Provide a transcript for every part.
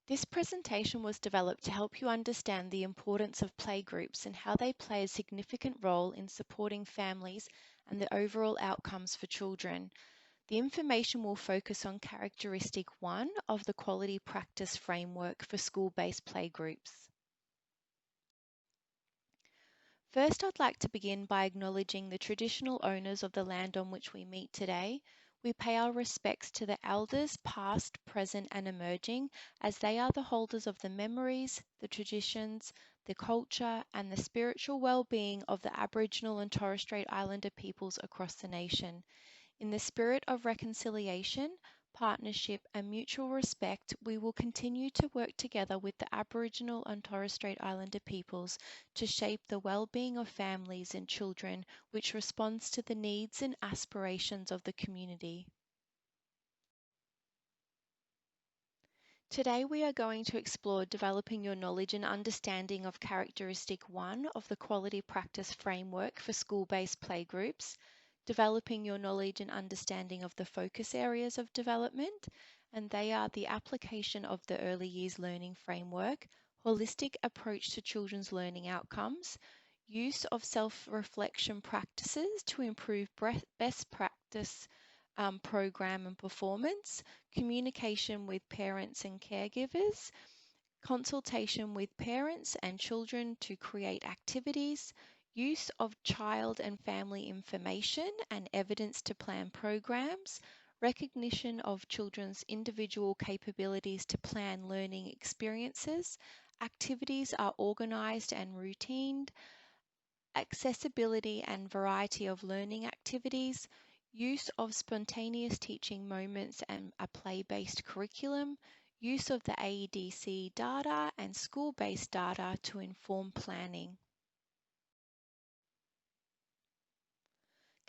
This presentation was developed to help you understand the importance of playgroups and how they play a significant role in supporting families and the overall outcomes for children. The information will focus on characteristic 1 of the Quality Practice Framework for school-based playgroups. First, I'd like to begin by acknowledging the traditional owners of the land on which we meet today. We pay our respects to the elders, past, present, and emerging, as they are the holders of the memories, the traditions, the culture, and the spiritual well-being of the Aboriginal and Torres Strait Islander peoples across the nation. In the spirit of reconciliation, partnership, and mutual respect, we will continue to work together with the Aboriginal and Torres Strait Islander peoples to shape the well-being of families and children, which responds to the needs and aspirations of the community. Today we are going to explore developing your knowledge and understanding of characteristic 1 of the Quality Practice Framework for school-based playgroups, developing your knowledge and understanding of the focus areas of development, and they are the application of the Early Years Learning Framework, holistic approach to children's learning outcomes, use of self-reflection practices to improve best practice program and performance, communication with parents and caregivers, consultation with parents and children to create activities, use of child and family information and evidence to plan programs, recognition of children's individual capabilities to plan learning experiences, activities are organised and routined, accessibility and variety of learning activities, use of spontaneous teaching moments and a play-based curriculum, use of the AEDC data and school-based data to inform planning.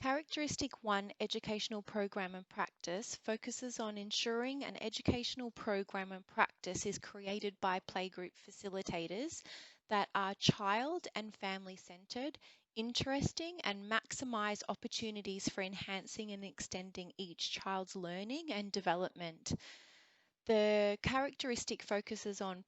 Characteristic 1 Educational Program and Practice focuses on ensuring an educational program and practice is created by playgroup facilitators that are child and family centred, interesting, and maximise opportunities for enhancing and extending each child's learning and development. The characteristic focuses on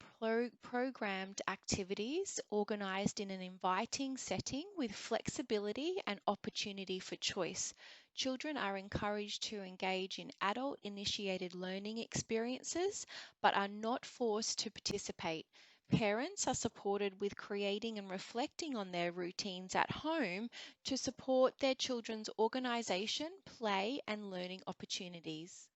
programmed activities organised in an inviting setting with flexibility and opportunity for choice. Children are encouraged to engage in adult-initiated learning experiences but are not forced to participate. Parents are supported with creating and reflecting on their routines at home to support their children's organisation, play and learning opportunities.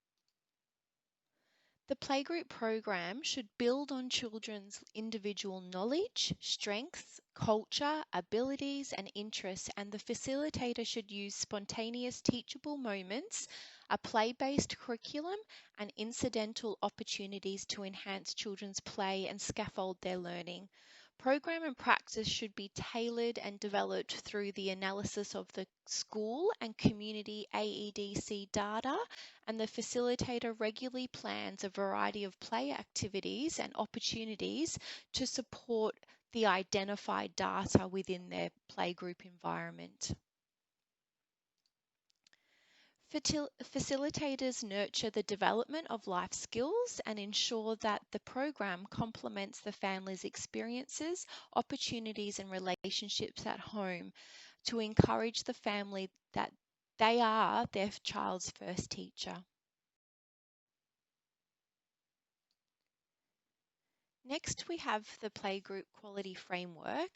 The playgroup program should build on children's individual knowledge, strengths, culture, abilities, and interests, and the facilitator should use spontaneous teachable moments, a play-based curriculum, and incidental opportunities to enhance children's play and scaffold their learning. Program and practice should be tailored and developed through the analysis of the school and community AEDC data, and the facilitator regularly plans a variety of play activities and opportunities to support the identified data within their playgroup environment. Facilitators nurture the development of life skills and ensure that the program complements the family's experiences, opportunities, and relationships at home to encourage the family that they are their child's first teacher. Next, we have the Playgroup Quality Framework,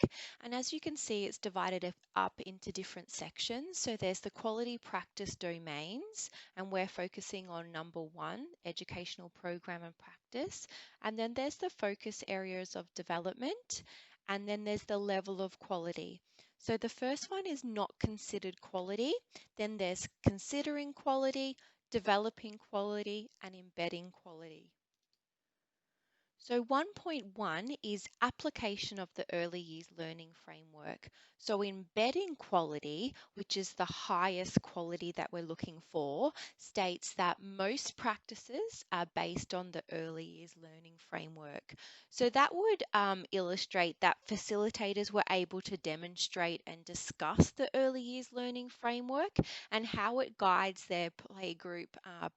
and as you can see, it's divided up into different sections. So there's the quality practice domains, and we're focusing on number 1, educational program and practice. And then there's the focus areas of development, and then there's the level of quality. So the first one is not considered quality, then there's considering quality, developing quality, and embedding quality. So 1.1 is application of the early years learning framework. So embedding quality, which is the highest quality that we're looking for, states that most practices are based on the early years learning framework. So that would illustrate that facilitators were able to demonstrate and discuss the early years learning framework and how it guides their playgroup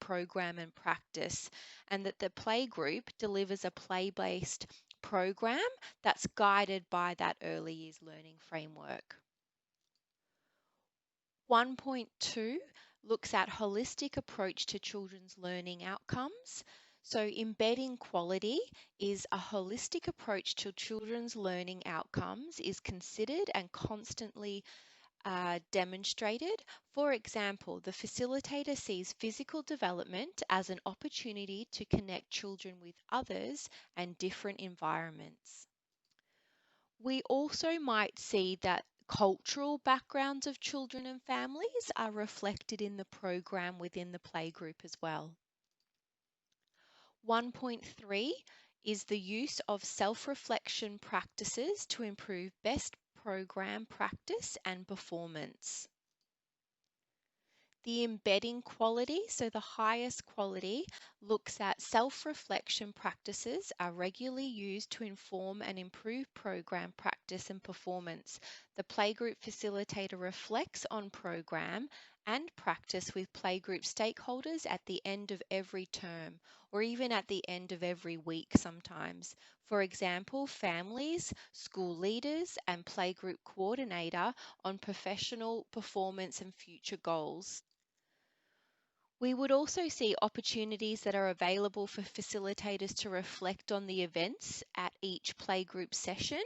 program and practice, and that the playgroup delivers a play-based program that's guided by that early years learning framework. 1.2 looks at holistic approach to children's learning outcomes. So embedding quality is a holistic approach to children's learning outcomes is considered and constantly demonstrated. For example, the facilitator sees physical development as an opportunity to connect children with others and different environments. We also might see that cultural backgrounds of children and families are reflected in the program within the playgroup as well. 1.3 is the use of self-reflection practices to improve best program practice and performance. The embedding quality, so the highest quality, looks at self-reflection practices are regularly used to inform and improve program practice and performance. The playgroup facilitator reflects on program and practice with playgroup stakeholders at the end of every term or even at the end of every week sometimes. For example, families, school leaders, and playgroup coordinator on professional performance and future goals. We would also see opportunities that are available for facilitators to reflect on the events at each playgroup session,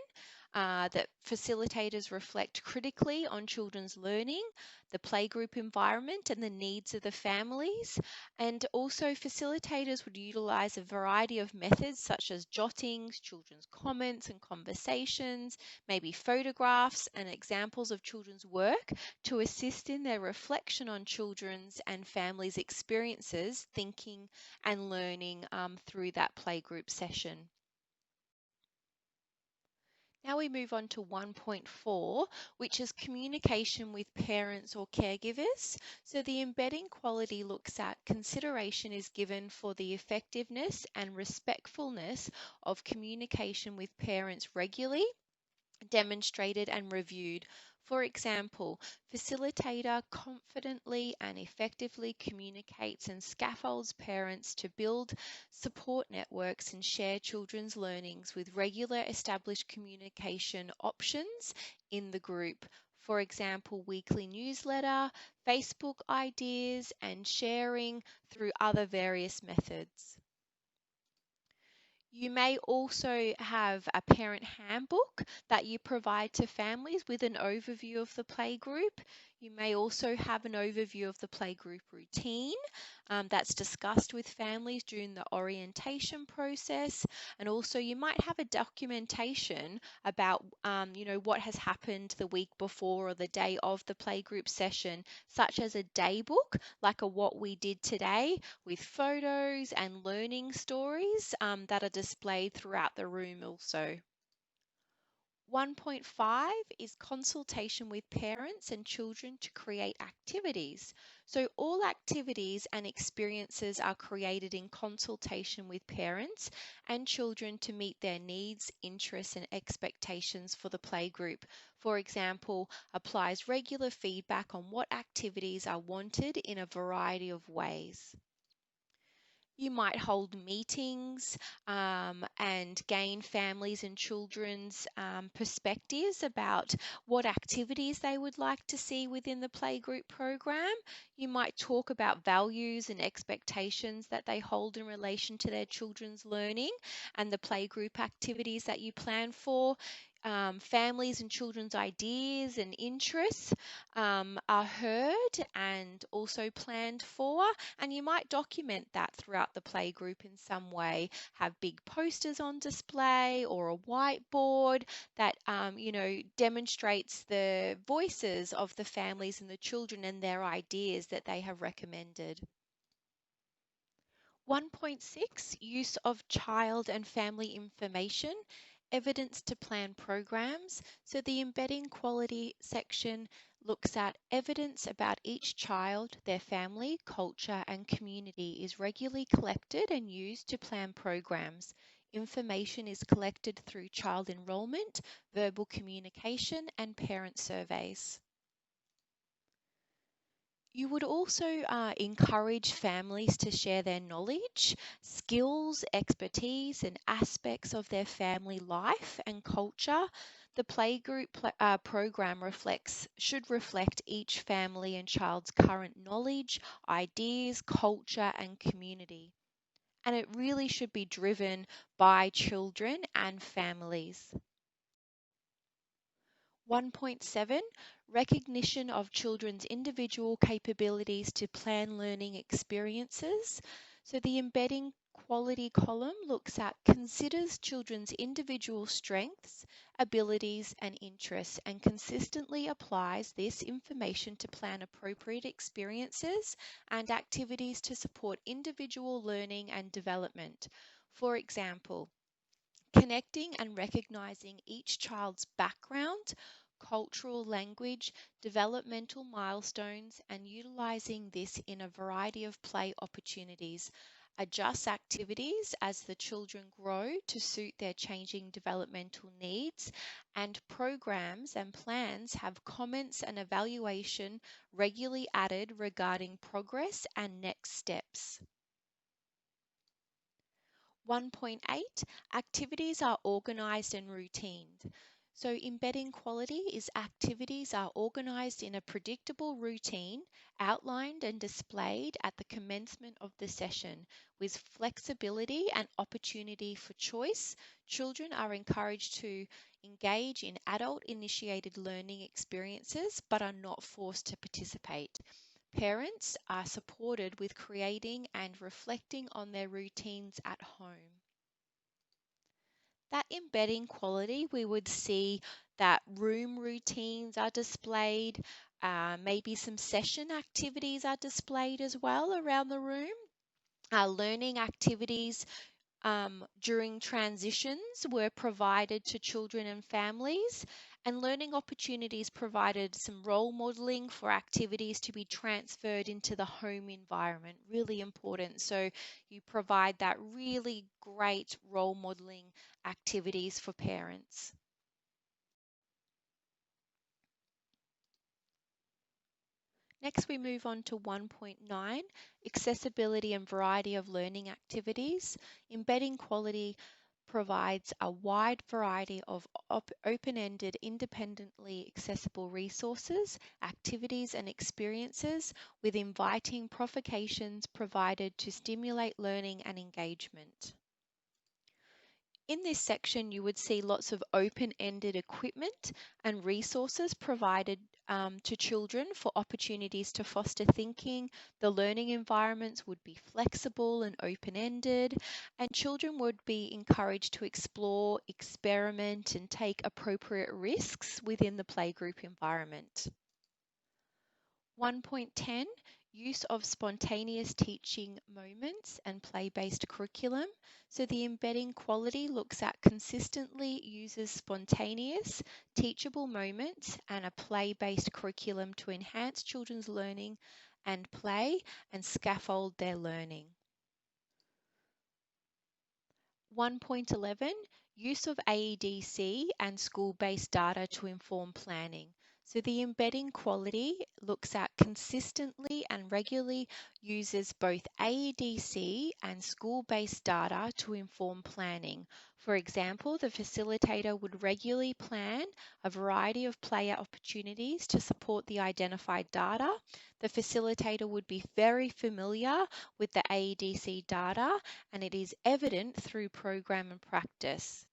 that facilitators reflect critically on children's learning, the playgroup environment and the needs of the families, and also facilitators would utilize a variety of methods such as jottings, children's comments and conversations, maybe photographs and examples of children's work to assist in their reflection on children's and families' experiences, thinking and learning through that playgroup session. Now we move on to 1.4, which is communication with parents or caregivers. So the embedding quality looks at consideration is given for the effectiveness and respectfulness of communication with parents regularly, demonstrated and reviewed. For example, facilitator confidently and effectively communicates and scaffolds parents to build support networks and share children's learnings with regular established communication options in the group. For example, weekly newsletter, Facebook ideas, and sharing through other various methods. You may also have a parent handbook that you provide to families with an overview of the playgroup. You may also have an overview of the playgroup routine that's discussed with families during the orientation process. And also you might have a documentation about what has happened the week before or the day of the playgroup session, such as a day book, like a what we did today, with photos and learning stories that are displayed throughout the room also. 1.5 is consultation with parents and children to create activities. So all activities and experiences are created in consultation with parents and children to meet their needs, interests and expectations for the playgroup. For example, applies regular feedback on what activities are wanted in a variety of ways. You might hold meetings and gain families and children's perspectives about what activities they would like to see within the playgroup program. You might talk about values and expectations that they hold in relation to their children's learning and the playgroup activities that you plan for. Families and children's ideas and interests are heard and also planned for, and you might document that throughout the playgroup in some way. Have big posters on display or a whiteboard that demonstrates the voices of the families and the children and their ideas that they have recommended. 1.6, use of child and family information, evidence to plan programs. So the embedding quality section looks at evidence about each child, their family, culture and community is regularly collected and used to plan programs. Information is collected through child enrolment, verbal communication and parent surveys. You would also encourage families to share their knowledge, skills, expertise, and aspects of their family life and culture. The program should reflect each family and child's current knowledge, ideas, culture, and community. And it really should be driven by children and families. 1.7 Recognition of children's individual capabilities to plan learning experiences. So the embedding quality column looks at considers children's individual strengths, abilities, and interests and consistently applies this information to plan appropriate experiences and activities to support individual learning and development. For example, connecting and recognizing each child's background, cultural language, developmental milestones, and utilizing this in a variety of play opportunities. Adjust activities as the children grow to suit their changing developmental needs, and programs and plans have comments and evaluation regularly added regarding progress and next steps. 1.8 Activities are organized and routined. So, embedding quality is activities are organized in a predictable routine, outlined and displayed at the commencement of the session. With flexibility and opportunity for choice, children are encouraged to engage in adult initiated learning experiences but are not forced to participate. Parents are supported with creating and reflecting on their routines at home. That embedding quality, we would see that room routines are displayed, maybe some session activities are displayed as well around the room. Learning activities during transitions were provided to children and families, and learning opportunities provided some role modeling for activities to be transferred into the home environment. Really important. So you provide that really great role modeling activities for parents. Next, we move on to 1.9, accessibility and variety of learning activities. Embedding quality provides a wide variety of open-ended, independently accessible resources, activities and experiences with inviting provocations provided to stimulate learning and engagement. In this section, you would see lots of open-ended equipment and resources provided to children for opportunities to foster thinking. The learning environments would be flexible and open-ended, and children would be encouraged to explore, experiment, and take appropriate risks within the playgroup environment. 1.10 Use of spontaneous teaching moments and play-based curriculum. So the embedding quality looks at consistently uses spontaneous, teachable moments and a play-based curriculum to enhance children's learning and play and scaffold their learning. 1.11 Use of AEDC and school-based data to inform planning. So the embedding quality looks at consistently and regularly uses both AEDC and school-based data to inform planning. For example, the facilitator would regularly plan a variety of player opportunities to support the identified data. The facilitator would be very familiar with the AEDC data, and it is evident through program and practice.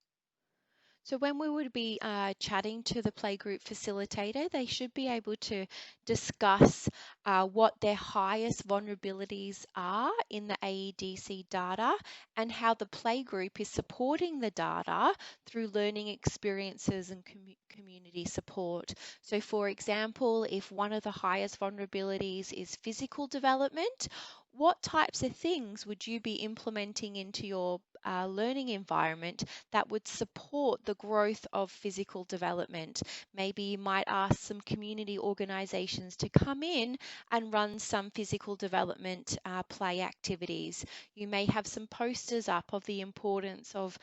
So when we would be chatting to the playgroup facilitator, they should be able to discuss what their highest vulnerabilities are in the AEDC data and how the playgroup is supporting the data through learning experiences and community support. So for example, if one of the highest vulnerabilities is physical development, what types of things would you be implementing into your learning environment that would support the growth of physical development? Maybe you might ask some community organisations to come in and run some physical development play activities. You may have some posters up of the importance of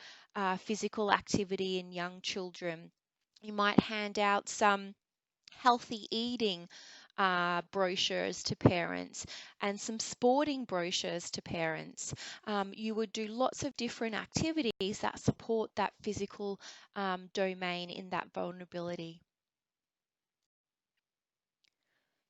physical activity in young children. You might hand out some healthy eating brochures to parents and some sporting brochures to parents. You would do lots of different activities that support that physical domain in that vulnerability.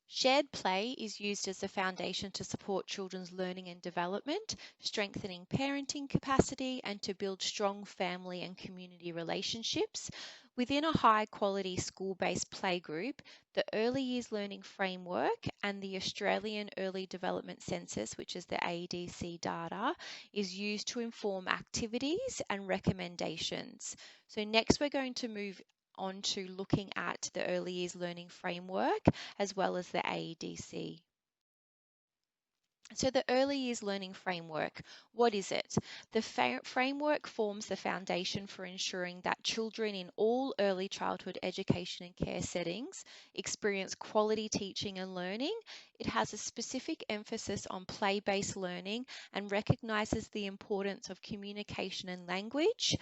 Shared play is used as a foundation to support children's learning and development, strengthening parenting capacity, and to build strong family and community relationships. Within a high quality school based playgroup, the Early Years Learning Framework and the Australian Early Development Census, which is the ADC data, is used to inform activities and recommendations. So, next, we're going to move on to looking at the Early Years Learning Framework as well as the AEDC. So the Early Years Learning Framework, what is it? The framework forms the foundation for ensuring that children in all early childhood education and care settings experience quality teaching and learning. It has a specific emphasis on play-based learning and recognises the importance of communication and language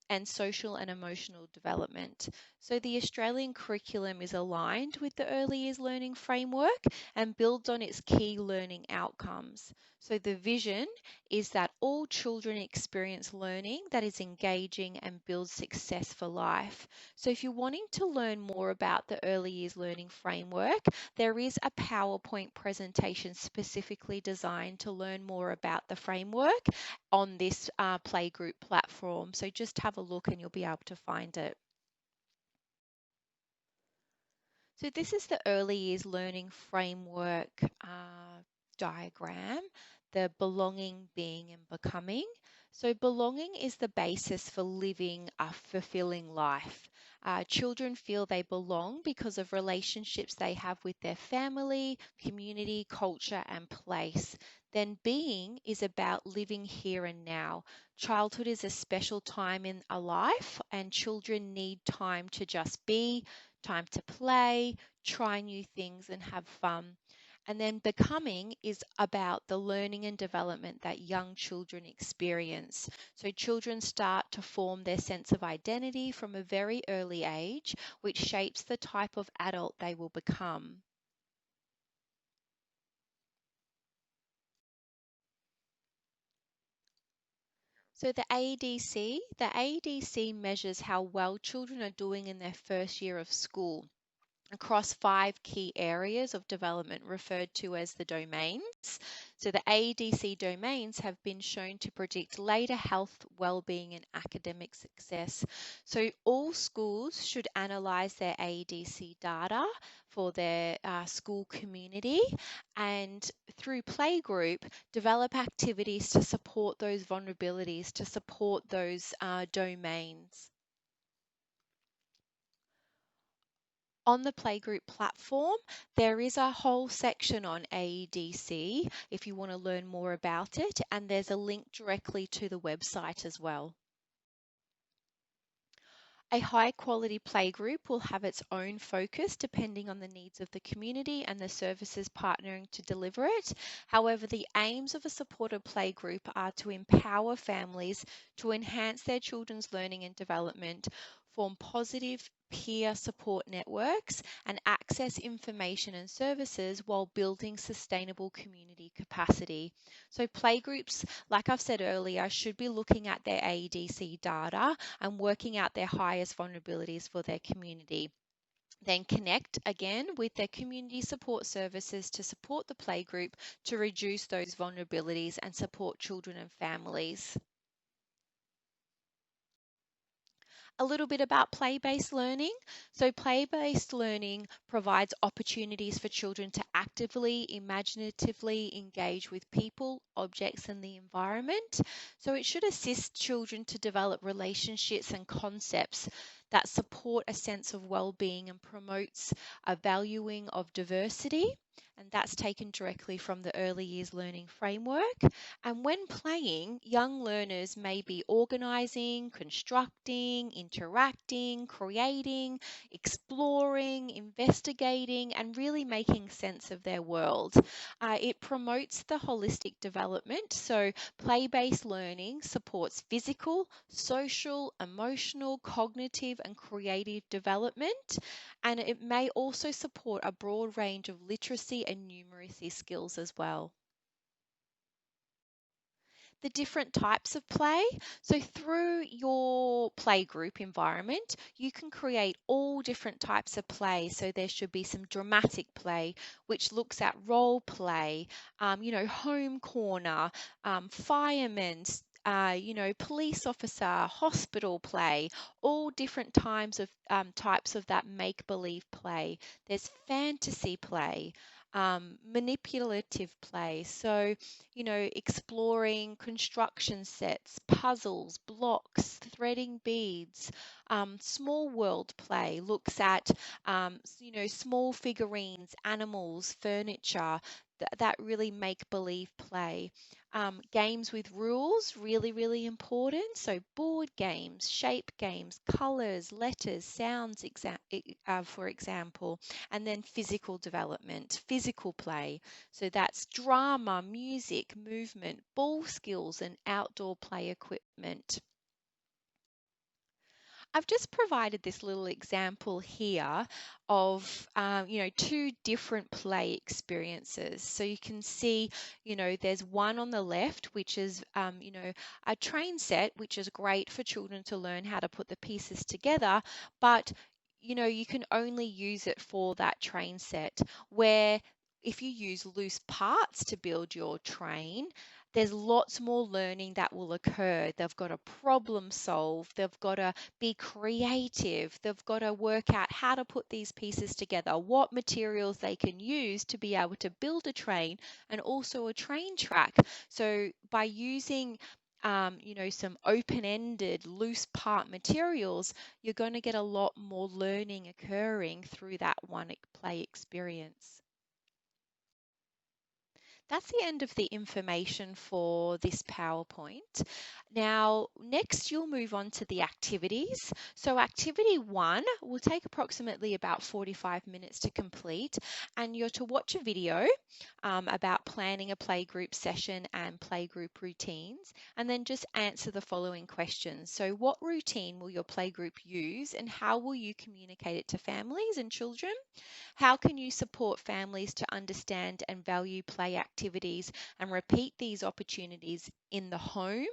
and social and emotional development. So the Australian curriculum is aligned with the Early Years Learning Framework and builds on its key learning outcomes. So the vision is that all children experience learning that is engaging and builds success for life. So if you're wanting to learn more about the Early Years Learning Framework, there is a PowerPoint presentation specifically designed to learn more about the framework on this Playgroup platform. So just have a look and you'll be able to find it. So this is the Early Years Learning Framework diagram, the belonging, being and becoming. So belonging is the basis for living a fulfilling life. Children feel they belong because of relationships they have with their family, community, culture and place. Then being is about living here and now. Childhood is a special time in a life and children need time to just be, time to play, try new things and have fun. And then becoming is about the learning and development that young children experience. So children start to form their sense of identity from a very early age, which shapes the type of adult they will become. So the ADC measures how well children are doing in their first year of school across 5 key areas of development referred to as the domains. So the AEDC domains have been shown to predict later health, well-being and academic success. So all schools should analyse their AEDC data for their school community and through Playgroup develop activities to support those vulnerabilities, to support those domains. On the Playgroup platform, there is a whole section on AEDC if you want to learn more about it, and there's a link directly to the website as well. A high quality playgroup will have its own focus depending on the needs of the community and the services partnering to deliver it. However, the aims of a supported playgroup are to empower families to enhance their children's learning and development, form positive peer support networks, and access information and services while building sustainable community capacity. So playgroups, like I've said earlier, should be looking at their AEDC data and working out their highest vulnerabilities for their community. Then connect again with their community support services to support the playgroup to reduce those vulnerabilities and support children and families. A little bit about play-based learning. So play-based learning provides opportunities for children to actively, imaginatively engage with people, objects and the environment. So it should assist children to develop relationships and concepts that support a sense of well-being and promotes a valuing of diversity. And that's taken directly from the Early Years Learning Framework. And when playing, young learners may be organising, constructing, interacting, creating, exploring, investigating, and really making sense of their world. It promotes the holistic development. So play-based learning supports physical, social, emotional, cognitive, cognitive and creative development, and it may also support a broad range of literacy and numeracy skills as well. The different types of play. So through your playgroup environment, you can create all different types of play. So there should be some dramatic play, which looks at role play, home corner, firemen, police officer, hospital play, all different types of that make-believe play. There's fantasy play, manipulative play. So exploring construction sets, puzzles, blocks, threading beads. Small world play looks at, small figurines, animals, furniture, that really make believe play. Games with rules, really, really important. So board games, shape games, colors, letters, sounds, for example, and then physical development, physical play. So that's drama, music, movement, ball skills, and outdoor play equipment. I've just provided this little example here of, two different play experiences. So you can see, there's one on the left, which is, a train set, which is great for children to learn how to put the pieces together, but you can only use it for that train set, where if you use loose parts to build your train, there's lots more learning that will occur. They've got to problem solve, they've got to be creative, they've got to work out how to put these pieces together, what materials they can use to be able to build a train and also a train track. So by using some open-ended loose part materials, you're going to get a lot more learning occurring through that one play experience. That's the end of the information for this PowerPoint. Now, next you'll move on to the activities. So activity 1 will take approximately about 45 minutes to complete, and you're to watch a video about planning a playgroup session and playgroup routines, and then just answer the following questions. So what routine will your playgroup use, and how will you communicate it to families and children? How can you support families to understand and value play activities and repeat these opportunities in the home,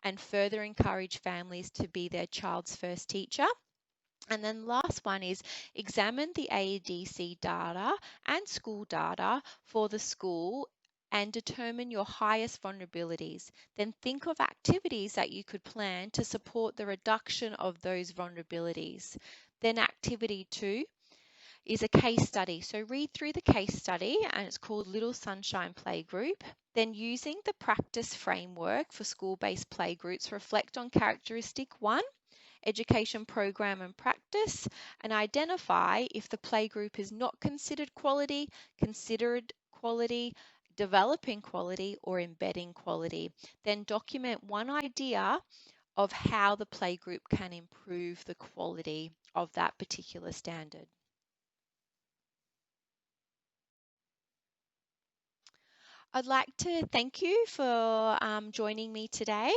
and further encourage families to be their child's first teacher? And then last one is examine the AEDC data and school data for the school and determine your highest vulnerabilities. Then think of activities that you could plan to support the reduction of those vulnerabilities. Then activity 2 is a case study. So read through the case study, and it's called Little Sunshine Playgroup. Then using the practice framework for school-based playgroups, reflect on characteristic 1, education program and practice, and identify if the playgroup is not considered quality, developing quality, or embedding quality. Then document one idea of how the playgroup can improve the quality of that particular standard. I'd like to thank you for joining me today.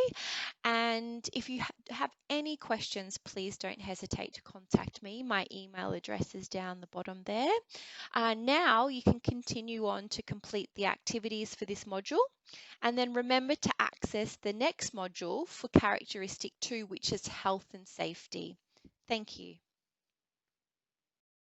And if you have any questions, please don't hesitate to contact me. My email address is down the bottom there. Now you can continue on to complete the activities for this module. And then remember to access the next module for characteristic 2, which is health and safety. Thank you.